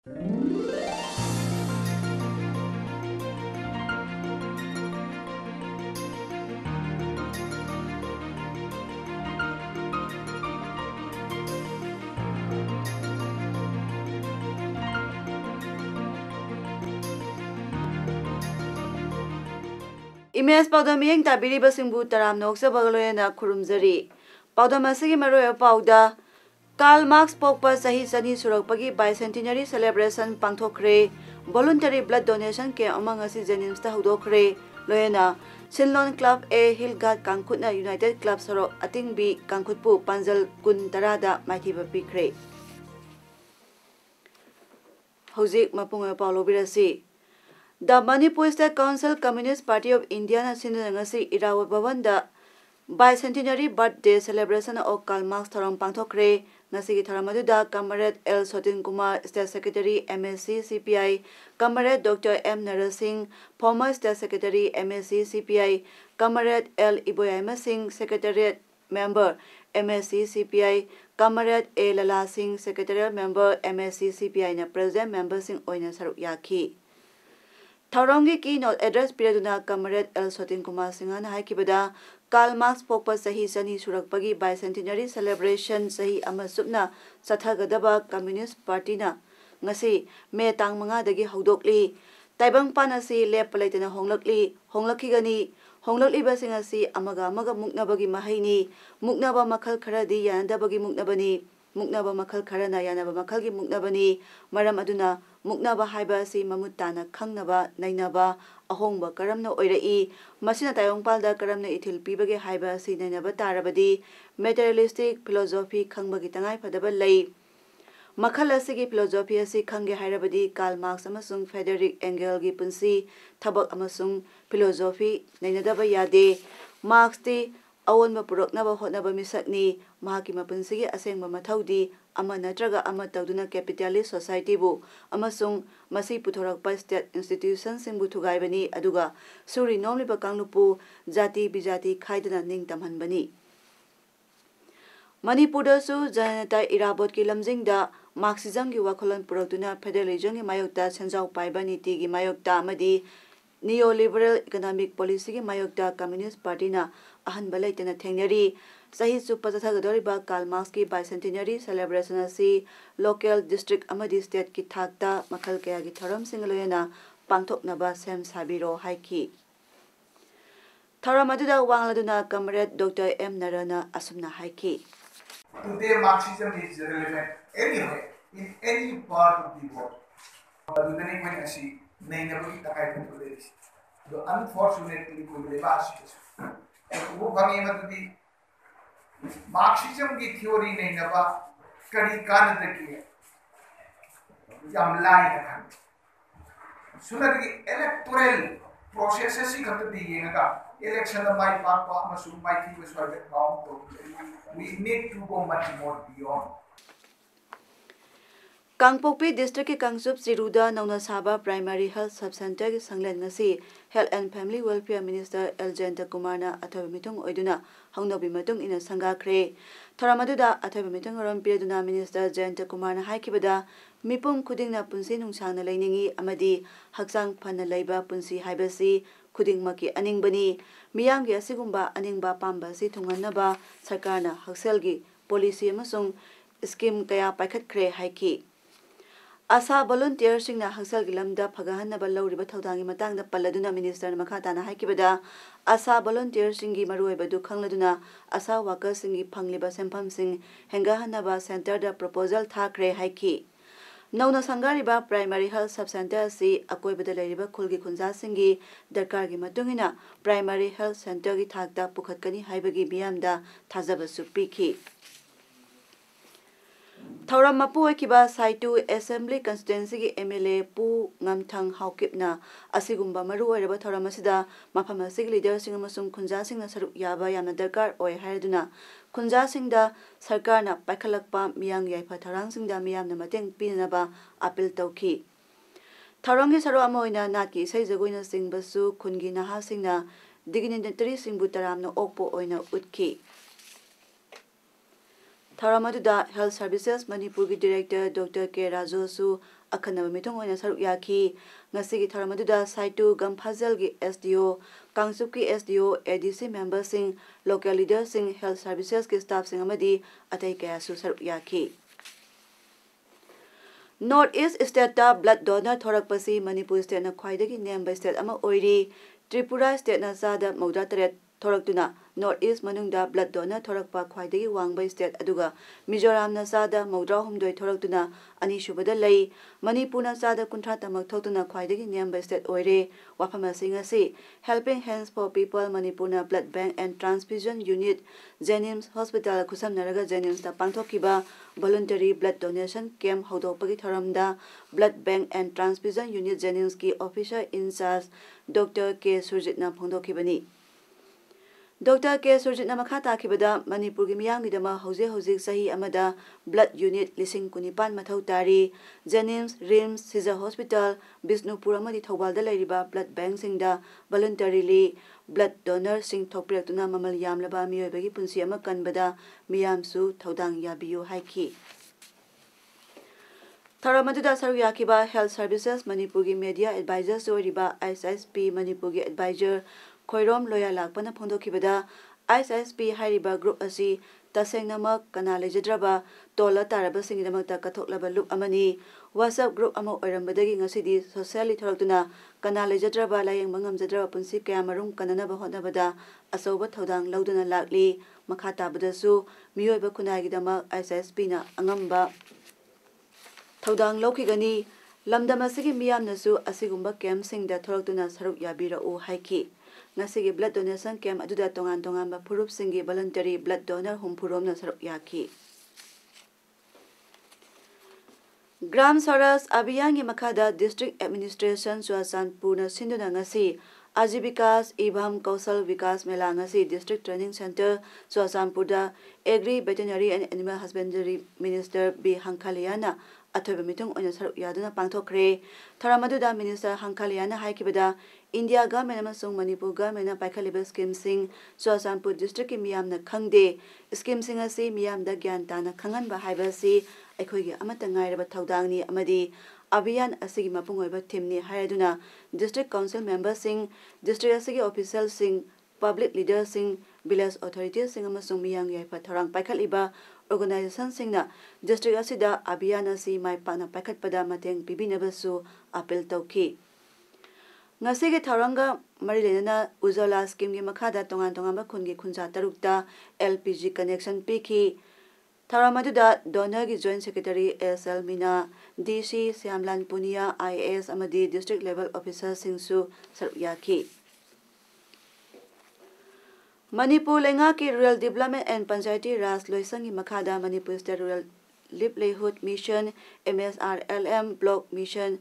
Image पाउदम यंग ताबिरिबा सिंबु तराम नोक्सबगलोयना खुरुमजरी पाउदम असगी मरोय पाउदा कार्ल मार्क्स पोकपा सही सनी सुरकपगी बाइसेंटिनरी सेलिब्रेशन पांथोखरे वॉलंटरी ब्लड डोनेशन के अमंग असि जेनिम्स ता हुदोखरे लोयना सिनलोन क्लब ए हिल गार्ड कांगखुटना यूनाइटेड क्लब सरो अतिंगबी कांगखुटपु पांजल कुन तरादा माइथिबा पिखरे हौजिक मपुंग पाउलोबिरसी The Manipur State Council Communist Party of India na sinangasi Irawat Bhavan da bicentenary birthday celebration of Karl Marx tharong pangthokre ngasi gi tharamadu da Comrade L Sotin Kumar State Secretary MSC CPI Comrade Dr M Narasingh former State Secretary MSC CPI Comrade L Iboyama Singh Secretariat Member MSC CPI Comrade A Lala Singh Secretariat Member MSC CPI na President Member Singh oina saruk yaki Tharongi keynote address piraduna Comrade L Sotin Kumar Singhan haikibada Karl Marx pokpa sahi sani surakpagi bicentenary celebration sahi ama supna sathagadaba Communist Party na ngasi me tang manga dagi haudokli taibang panasi lep palaitena honglakigani honglakli basing asi amaga muknabagi mahaini muknaba makhal kharadi yanadabagi muknabani muknaba makhal kharana yanaba makhalgi muknabani maram aduna muknaba haiba si mamutana khangnaba nainaba ahongba karamna oirai masina tayongpalda karamna ithil pibage haiba si nainaba tarabadi materialistic philosophy khangbagi tangai phadaba lei makhal asigi philosophy asi khangge hairabadi Karl Marx amasung Frederick Engels gi punsi thabak amasung philosophy nainadaba yade Marx ti awonba puraknaba hotnaba misakni mahaki mapunsigi asengba mathaudi ama natraga ama tawduna capitalist society bu amasung masi puthorakpa state institutions singbu thugaibani aduga suri nomliba kanglupu jati bijati khaidana ningtamhanbani Manipur su janata irabot ki lamjingda Marxism gi wakholan purakduna federalism gi mayokta senjau paibani ti gi mayokta amadi neoliberal economic policy gi mayokta Communist Party na ahan balaitena thengnari sahi chupa sathagadoriba Karl Marx ki bicentenary celebration asi local district amadi state ki thakta makhal kaya gi tharam singaloyana pangthoknaba sem sabiro haiki tharam aduda wangladuna Comrade Dr M Narana asumna haiki Today Marxism is relevant anywhere in any part of the world. Unfortunately, Marxism की theory नहीं नबा करी कान तकिए जम लाई है सुनर की electoral process ऐसी करते दिए ना का election में माई पाप पाप मसूम माई की विश्वास काम तो we need to go much more beyond. Kangpokpi district ki Kangsup Siruda Nauna Saba Primary Health Subcenter ki sanglen ngasi Health and Family Welfare Minister L Jayanta Kumarna athabi mitung oiduna hongnobi matung ina sangakre tharamaduna athabi mitung ron piraduna Minister Jayanta Kumarna haikibada mipum khudingna punsi nungsangna leiningi amadi haksang phanna leiba punsi haibasi khudingmaki aningbani miyamgi asigumba aningba pamba si thunganaba sarkarna hakselgi policy amasung scheme kaya paikhatkre haiki Asa volunteer singna hangsal gilamda phagahanaba lawriba thawdangi matangda palladuna minister makhatana haikibada asa volunteer singi maruibadu khangladuna asa worker singi phangliba sempham sing hengahanaba center da proposal thakre haiki Nauna sangariba primary health sub center si akoibada leiriba khulgi khunja singi darkar gi matungina primary health center gi thakda pukhatkani haibagi biyamda thajaba supiki Thauram mapu kiba saitu assembly constituency ki MLA pu ngamthang haukipna asigumba maru oiraba thauram asida mafam asig leader sing amasung khunja sing na saruk yaba yamna darkar oi haiduna khunja sing da sarkar na paikhalakpa miyang yaifa tharang sing da miyam na mateng pinaba appeal tawki Tharang gi saru amoina natki sai jagoina sing basu khungi naha sing na dignitary sing butaram na okpo oina utki Tharamaduda Health Services Manipur ki Director Dr. K. Rajosu अखनब मिथुंग ओइना सरुक याखी ngasi tharam aduda saitu gamphajal gi SDO kangsup ki SDO ADC members sing local leaders sing health services ki staff sing amadi atai kaya su saruk yakhi North East State ta blood donor thorak pasi Manipur state na khwaidagi nemba state ama oiri Tripura state na sada mauda taret thoraktuna North East manungda blood donor thorakpa khwaidagi wangba state aduga Mizoram na sada mauda humdoi thoraktuna ani shubada lei Manipur na sada kuntra tamak thoktuna khwaidagi nemba state oire wafama singasi Helping Hands for People Manipur na Blood Bank and Transfusion Unit Jenims Hospital khusam naraga Jenims ta pangthokiba voluntary blood donation camp hodopagi thoramda Blood Bank and Transfusion Unit Jenims ki officer in charge Dr. K. Surjit na phongdokibani Dr. K. Surjit na makha takibada Manipur gi miyang gidama hauze sahi amada blood unit lising kunipan mathau tari Jenims Rims Siza Hospital Bisnupur amadi Thobal da lairiba blood bank singda voluntarily blood donor sing thokpiratuna mamal yamlaba miyoibagi punsi ama kanbada miyamsu thodang yabiyu haiki Tharamaduda saru yakiba health services Manipur gi media advisor soiriba SSP Manipur gi advisor Khoirom loya lakpana phondokibada SSP hairiba group asi tasengnamak kana lejadraba tola taraba singidamakta kathoklaba loop amani WhatsApp group ama oirambadagi ngasidi socially thoraktuna kana lejadraba layeng mangamjadraba punsi kaya marum kanana ba hodnabada asoba thodang lauduna lakli makhata badasu miyoiba khunagidama SSP na angamba thodang lokigani lamdamasigi miyamnasu asigumba camp singda thoraktuna saruk yabira u haiki ngasigi blood donation camp aduda tongan ba phurup singi voluntary blood donor humpurom na saruk yaki Gram Swaras Abhiyan gi makhada district administration Chuachandpur na sinduna ngasi Ajivikas Ibham Kausal Vikas Mela ngasi district training center Chuachandpur da Agri Veterinary and Animal Husbandry Minister B Hankhaliana athoiba mitung oina saruk yaduna pangthokre tharamadu minister Hankhaliana haikibada India government amasung Manipur government na paikhaliba scheme sing Chuachandpur district ki miyam na khangde scheme sing asi miyam da gyan ta na khangan ba haiba si aikhoi gi amata ngairaba thodang ni amadi abhiyan asigi mapung oiba team ni hayaduna district council members sing district asigi officials sing public leaders sing village authorities sing amasung miyam gi pa tharang paikhaliba organization singna district asida abhiyan asi mai pana paikhatpada mateng pibinabasu appeal tawki ngasige tharanga marilena Ujala scheme gi makhada tongan ba khungi khunja tarukta LPG connection piki tharamaduda donor gi joint secretary SL Mina DC Syamlan Punia IAS amadi district level officer singsu saryaki Manipur lenga ki rural development and panchayati raj loisangi makhada Manipur state rural livelihood mission MSRLM block mission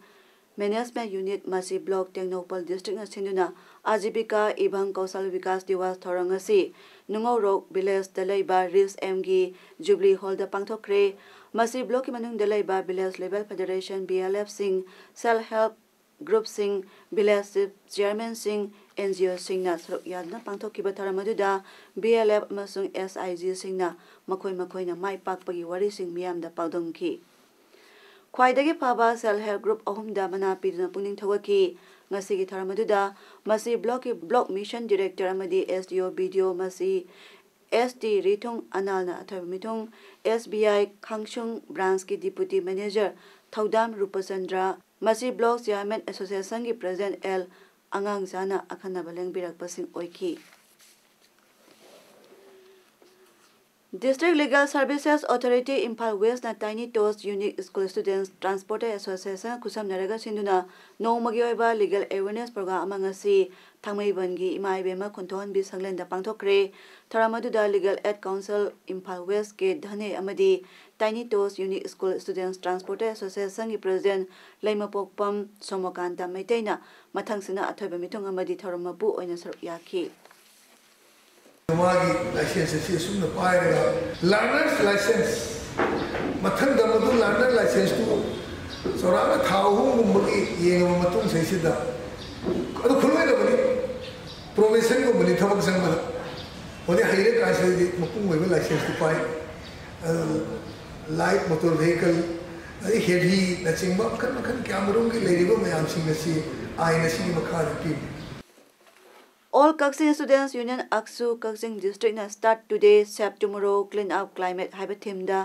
Management Unit Masi Block Technopal District na sinduna Ajivika Ibhang Kausal Vikas Diwas Thorangasi Nungorok Village Dalaiba Risk MG Jubilee Hall da pangthokre Masi Block manung Dalaiba Village Level Federation BLF Sing Self Help Group Sing Village Chairman Sing NGO Sing na saruk yadna pangthokiba tharamadda BLF amasung SIG Sing na makoi na mai pakpagi wari sing miyam da pagdongki Khwaidagi phaba self help group ahumda mana piduna puning thawaki ngasigi tharamadda masi block mission director amadi SDO BDO masi SD Rithung Analna athamitong SBI Khangchung branch ki deputy manager Thaudam Rupachandra masi block chairman association ki president L Angang Jana akhana baleng birak pasing oiki District Legal Services Authority Imphal West na Tiny Toes Unique School Students Transport Association kusam naraga sinduna nongmagi oiba legal awareness program amangasi thangmaibangi imaibema khonthon bi sanglen da pangthokre tharamaduda Legal Aid Council Imphal West ke dhane amadi Tiny Toes Unique School Students Transport Association ki president Laimapokpam Somokanta Maitaina mathangsina athoiba mitung amadi tharamapu oina saruk yaki Magi license si sumna pairega learner's license mathang da madu learner license tu soranga thau mumgi yenga matung seisida adu khulwai da bani provision ko bani thabak sang ma ode haire ka se mapung wei license tu pai light motor vehicle heavy नचिंग मखन मखन कैमरों की लेरिबो मयाम सिंह नसी आई नसी मखा पी All Kaksin Students Union Aksu Kaksin District na start today save tomorrow clean up climate haiba theme da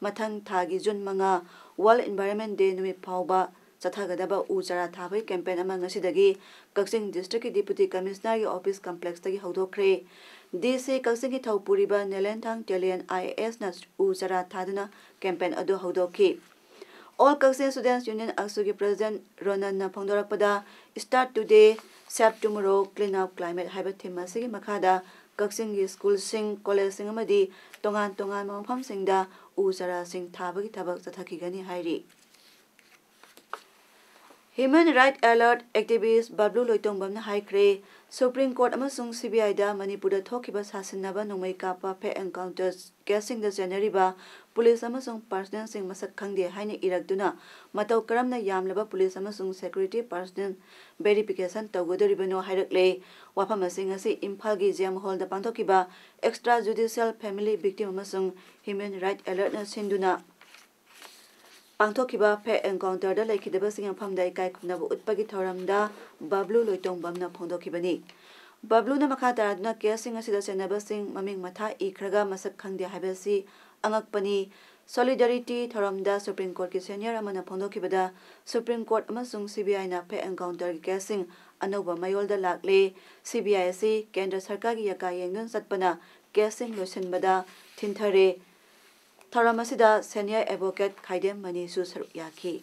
mathang thagi June manga World Environment Day numi phauba chathagadaba u chara thabai campaign ama ngasidagi Kaksin District ki Deputy Commissioner ki office complex tagi hodokre DC Kaksin ki thaupuriba Nelenthang Talian IAS na u chara thaduna campaign adu hodoki All Kaksin Students Union Aksu ki President Ronan na phongdorakpada start today Save tomorrow clean up climate haiba theme asigi makhada Kaksin gi school sing college sing amadi tongan tongan mafam sing da u chara sing thabagi thabak chathakigani hairi Human Rights Alert activist Bablu Loitongbam na haikre Supreme Court amasung CBI da Manipur da thokiba sasinaba nomai kapa pe encounters casing da January ba police amasung personnel sing masak khangde haine irakduna matau karamna yamlaba police amasung security personnel verification tawgodoribano hairakle wafam asing asi Imphal gi jam hall da pangthokiba extrajudicial family victim amasung Human Rights Alert na sinduna Pangthokiba pe encounter da laikidaba sing famda ikai khumnabu utpagi thoramda Bablu Loitongbam na phondokibani Bablu na makha taraduna casing asida senaba sing maming matha ikhraga masak khangde habasi angakpani solidarity thoramda Supreme Court ki senior amana phondokibada Supreme Court amasung CBI na pe encounter ki casing anoba mayolda lakle CBI si Kendra Sarkar gi yaka yengdun satpana casing losenbada thinthare Tharamasida Senior Advocate Khaidem Manisu Saruyaki.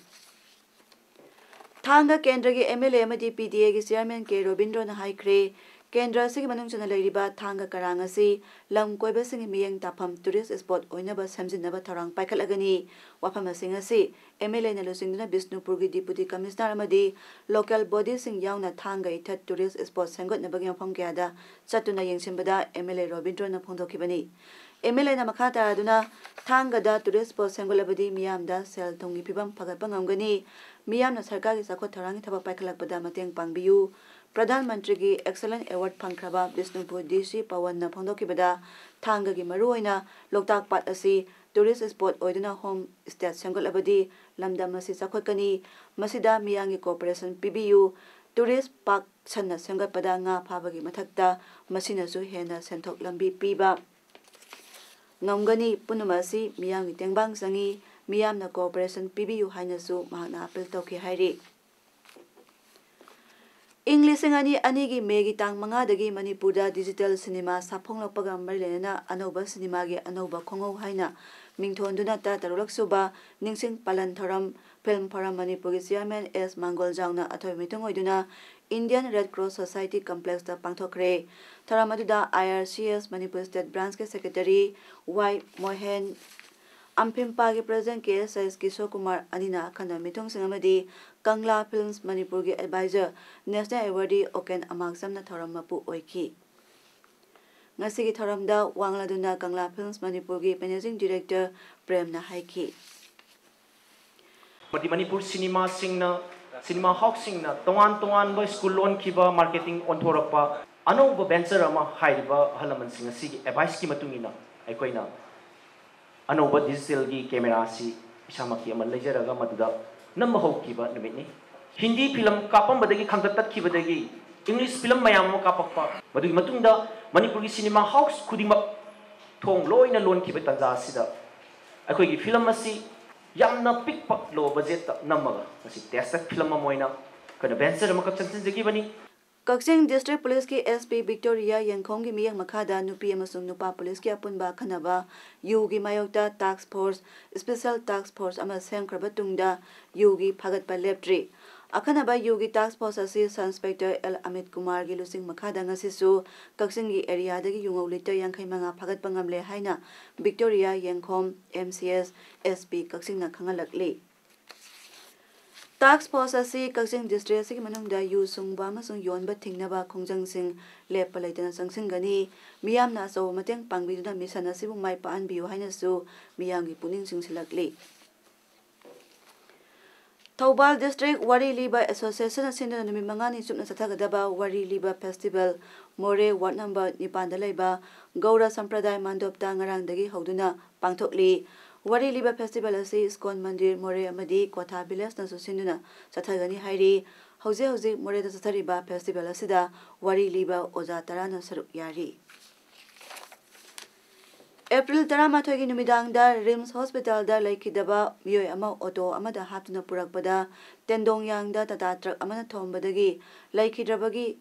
Thanga Kendra ki MLA amadi PDA ki Chairman K Robindro na haikre Kendra sigi manung chana lairiba Thanga Karang asi lam koiba singi miyeng tapam tourist spot oinaba samjinaba tharang paikhalagani wafam asing asi MLA na lusingduna Bishnupur ki Deputy Commissioner amadi local body sing yauna Thanga ithat tourist spot sangot na bagyang pham kya da chatuna yengsimbada MLA Robindro na phongdokibani MLA na makha taraduna Thangada tourist spot sengolabadi miyamda sel thongi phibam phagatpa ngamgani miyamna sarkar gi sakhot tharangi thaba paikhalakpada mateng pangbiyu Pradhan Mantri gi Excellent Award phangkraba Bishnupur DC Pawan na phongdokibada Thanga gi maruoina Loktak Pat asi tourist spot oiduna home state sengolabadi lamdam asi sakhotkani masida miyangi cooperation PBU tourist park channa sengatpada nga phabagi mathakta masinasu hena senthok lambi piba Ngamgani punumasi miyang tengbang sangi miyam na cooperation PBU hainasu mahana apel tawki hairi English ngani anigi megi tang manga dagi Manipurda digital cinema saphonglakpaga marilena anoba cinema gi anoba khongau haina mingthonduna ta tarulak suba ningsing palan thoram film forum Manipur gi chairman S Mangol Jauna athoi mitung oiduna Indian Red Cross Society complex da pangthokre tharamadida IRCS Manipur State Branch ke secretary Y Mohen Amphimpa ki president KSS Kishore Kumar Anina khana mitung singamadi Kangla Films Manipur ki advisor National Awardee Oken Amaksam na thoram mapu oiki ngasi ki thoramda wangladuna Kangla Films Manipur ki managing director Prem na haiki Manipur cinema singna cinema house singna tongan ba school loan kiba marketing on thorakpa anoba venture ama haiba halaman singa si advice ki matungina aikoina anoba digital gi camera si isamaki ama lejaraga maduda namma hokkiba numitni hindi film kapam badagi khangtat khibadagi English film mayam mo kapakpa badagi matungda Manipur gi cinema house khudima thong loina loan kiba tanja sida akoi gi film asi yamna pikpa low budget namaga asi test film moina kana venture makap chanchen jagi bani Kaksin District Police ki SP Victoria Yankhong gi miyang makhada nupi amasung nupa police ki apunba khanaba yu gi mayokta task force special task force ama sengkraba tungda yu gi phagatpa leptri akhanaba yu gi task force asi Inspector L Amit Kumar gi lusing makhada ngasisu Kaksin gi area dagi yungau liter yankhai manga phagatpa ngamle haina Victoria Yankhom MCS SP Kaksin na khangalakli Task force asi Kaksin district asi manungda yu sungba amasung yonba thingnaba khongjang lepa laitana sangsingani miyamna so mateng pangbiduna mission asibu mai paan biu haina su miyamgi puning singsilakli Thoubal district Wari Liba Association asina numi mangani chupna sathagadaba Wari Liba Festival More ward number 9 da laiba Gaura Sampradaya Mandopta ngarangdagi hoduna pangthokli Wari Liba Festival asi Iskon Mandir More amadi Kotha Village na susinuna sathagani hairi hauze More da sathariba festival asida Wari Liba Oza Tarana saruk yari. April Taramathogi numidangda Rims Hospital da laikidaba miyoi ama auto amada haptuna purakpada Tendong Yangda tata truck amana thombadagi laikidrabagi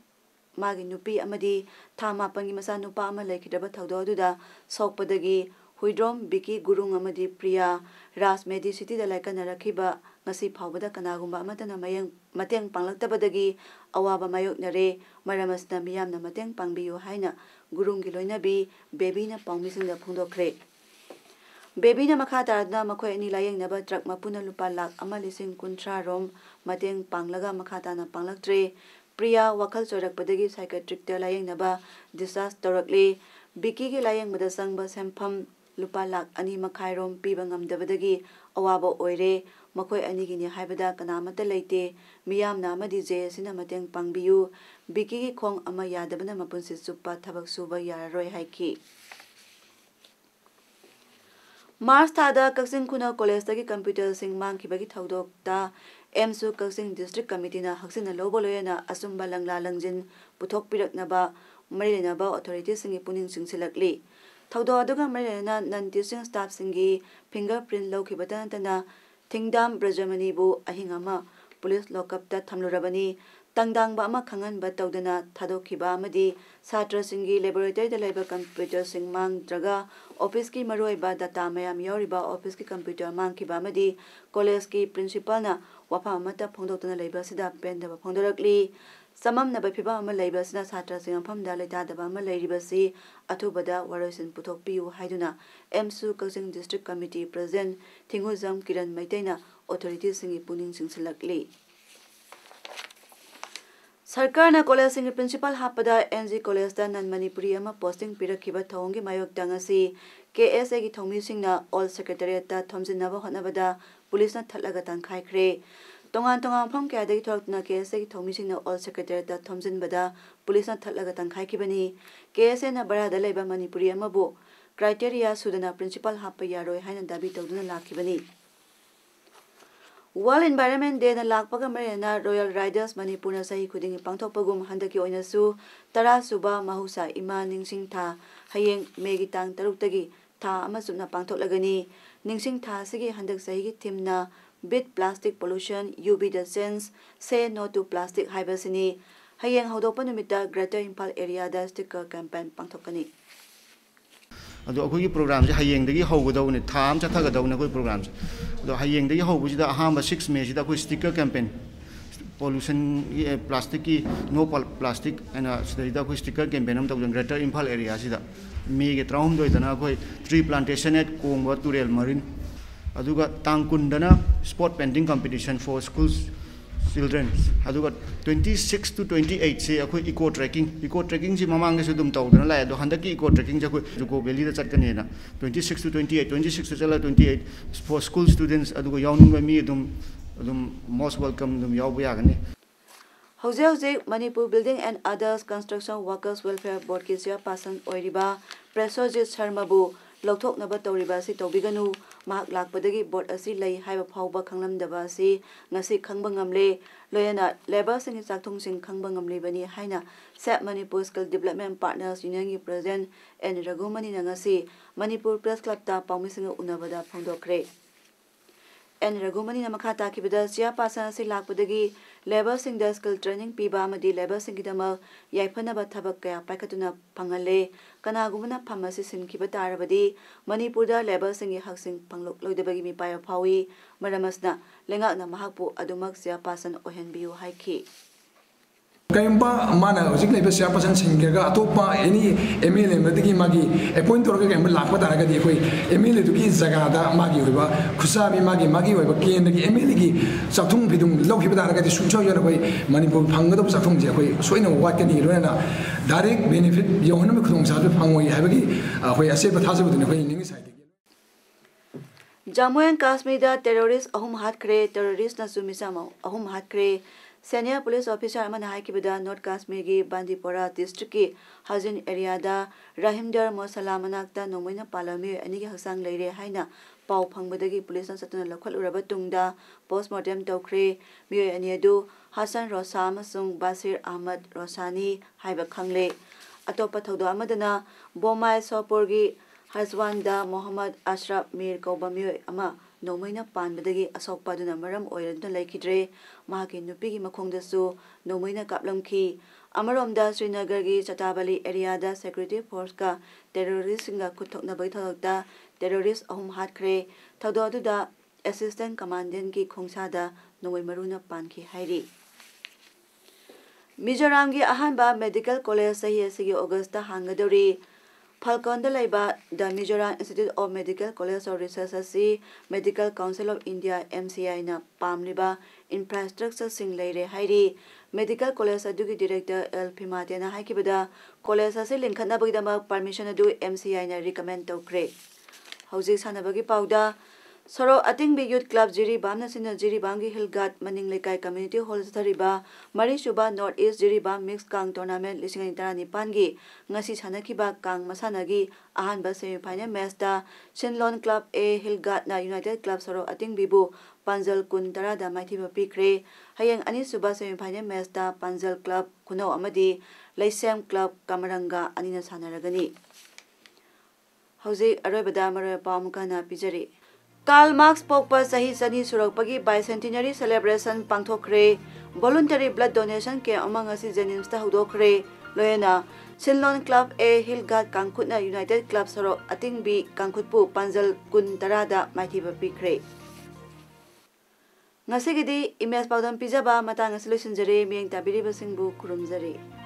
magi nupi amadi thama pangi masa nupa ama laikidraba thawdo aduda sokpadagi Huidrom Biki Gurung amadi Priya Ras Medi City da laikana rakhiba ngasi phawbada kanagumba amatana mateng panglaktabadagi awaba mayoknare maramasna miyamna mateng pangbiyo haina Gurung ki loinabi baby na pangmising da phungdokre baby na makha taradna makhoi ani layengna truck mapuna lupa lakh ama lising kunthra rom mateng panglaga makha ta na panglaktre Priya wakhal chorakpadagi psychiatric da layengna discharge torakle Biki ki layeng bada sangba sempham lupa lakh ani makhai rom piba ngamdabadagi awaba oire makhoi ani gini haibada kanamata leite miyamna amadi je sina mateng pangbiyu Biki ki khong ama yadabana mapunsi suppa thabak suba yararoi haiki Mars thada Kaksing Khuna College dagi computer sing mangkhibagi thaudok ta MSU Kaksing District Committee na haksina loboloyena asumba langla langjin puthok piraknaba marinaba authorities singi puning singsilakli Thaudo aduga marina non-teaching staff singi fingerprint lawkhibata tana Thingdam Brajamani bu ahingama police lockup ta thamlurabani tangdang ba ama khangan ba tawdana thadokhiba amadi satra singi laboratory da laiba computer sing mang draga office ki maroi ba data mayam yoriba office ki computer mang khiba amadi college ki principal na wafa amata phongdotana laiba sida pen da phongdorakli samam na baphiba ama laiba sina satra sing ampham da laita da ama lairibasi athubada waroisin puthokpiu haiduna MSU Kaksing District Committee President Thinguzam Kiran Maitaina authorities singi puning singsilakli Sarkar na college sing principal hapada NG college da nan Manipuri ama posting pirakhiba thongi mayok dangasi KSA gi thomi singna all secretariat da thomjinaba honabada police na thalaga tankhai khre tongan phom kya dagi thortna KSA gi thomi singna all secretariat da thomjinbada police na thalaga tankhai khibani KSA na barada leiba Manipuri ama bu criteria sudana principal happa yaroi haina dabi tawduna lakhibani World Environment Day na lakpaga marina Royal Riders Manipur na sahi khudingi pangthokpagum handaki oina su tara suba mahusa ima ningsing tha hayeng megi tang taruk-tagi tha amasuna pangthoklagani ningsing tha sigi handak sahi gi theme na beat plastic pollution UB the sense say no to plastic haibasini hayeng hodokpa numita Greater Impal area da sticker campaign pangthokani ado akoi program je hayeng dagi howgadawni tham chathagadawna koi program ado hayeng dagi howbujida ahamba 6 May jida koi sticker campaign pollution plastic ki no plastic ana sidida koi sticker campaign am tawjang Greater Impal area sida May ge traum doidana koi tree plantation at Kongwa Turel Marine aduga tangkundana sport painting competition for schools children aduga 26 to 28 se akoi eco trekking ji mamang se dum tawdana la do handaki eco trekking ja koi Juko Valley da chatkane na 26 to 26 to chala 28 for school students aduga yawning ba mi dum most welcome dum yaw bu yagani Hauze Manipur Building and Others Construction Workers Welfare Board ki chairperson oiriba Presojit Sharma bu Lokthoknaba tawriba si tawbiganu mahak lakpadagi board asi lei haiba phawba khanglamdaba si ngasi khangba ngamle loyana labor sing chakthung sing khangba ngamle bani haina Sep Manipur Skill Development Partners Union gi president N Ragumani na ngasi Manipur Press Club ta pawmising unabada phongdokre N Ragumani na makha takibada chairperson si lakpadagi labor sing da skill training piba amadi labor sing gidama yaifanaba thabak kaya paikatuna phangale kanagumana phamasi sinkiba tarabadi Manipur da labor sing gi haksing panglok loidabagi mi paya phawi maramasna lengakna mahakpu adumak chairperson ohenbiu haiki Kayamba mana hojik leba chairperson singga atopa any MLA madigi magi appoint torga kayamba lakpa taragadi koi MLA tu ki jaga da magi hoiba khusabi magi hoiba ken gi MLA gi chathung bidung lokhiba taragadi suncho yona koi Manipur phangada chathung je koi soina watkani rona direct benefit yohna khudong sa phangoi habagi koi ase ba thajabu ne koi ningi side Jammu and Kashmir da terrorist ahum hat kre terrorist na sumisama ahum hat kre Senior police officer amana haikibada North Kashmir gi Bandipora district ki Hazin area da Rahimdar Mosala manakta nomoina palami ani gi hasang leire haina पाउ फंगबदगी police सतुना लखलुरबा तुंगदा postmortem तौखरे मियोय अनि अदु हसन रोसा अमसुंग बासिर अहमद रोसानी हाइबा खंगले अतोपा थौदो अमदना बोमाय सोपोरगी हजवानदा मोहम्मद अशरफ मीर कौबा मियोय अमा नोमैना पानबदगी असोकपादुना मरम ओइरदुना लैखिद्रे माहाकी नुपीगी मखोंगदसु नोमैना कापलमखी अमरोमदा श्रीनगर की चटाबली एरियादा security force का terrorist खुथोकनबगी थौदोकता terrorist अहुम हाटख्रे थौदो अदुदा assistant commandant की खोंसादा नोमै मरुना पानखी हाइरी मिजोराम की अहानबा medical college सही असिगी अगस्त हांगदौरी फलकोंदा लैबा the Mizoram institute of medical college of research असि medical council of India MCI ना पामलिबा इंफ्रास्ट्रक्चर सिंग लैरे हाइरी मेडिकल कॉलेज अदुगी डायरेक्टर एल फिमातेना हाइकिबदा कॉलेज असे लिंखनाबगीदमा परमिशन अदु MCI ना रिकमेंड तौख्रे हौजिक सानबगी पाउदा सरो अतिंगबी यूथ क्लब जिरीबाम नसिना जिरीबाम की हिलगाट मनिंग लेकाई कम्युनिटी हॉल सथरिबा मरीसुबा नॉर्थ ईस्ट जिरीबाम मिक्स कांग टूर्नामेंट 2019 की ngasi sanakhiba kang masanagi ahanba semi-final match da Sinlon Club A Hilgat na United Club soro atingbi bu Panjal kun tara da maithiba pikre hayang ani suba semi-final match da Panjal Club kuno amadi Laisem Club Kamaranga anina sanaragani hauji aroibada maro pamukana pijari Karl Marx pokpa sahi sani surakpagi bicentenary celebration pangthokre voluntary blood donation ke amang asi Jennings ta hudokre loyena Sinlon Club A Hilgat Kangkutna United Club soro atingbi Kangkutpu Panjal kun tarada maithiba pikre ngasigidi image pawdam pijaba matang solution jare miyeng tabiri basingbu kurumjare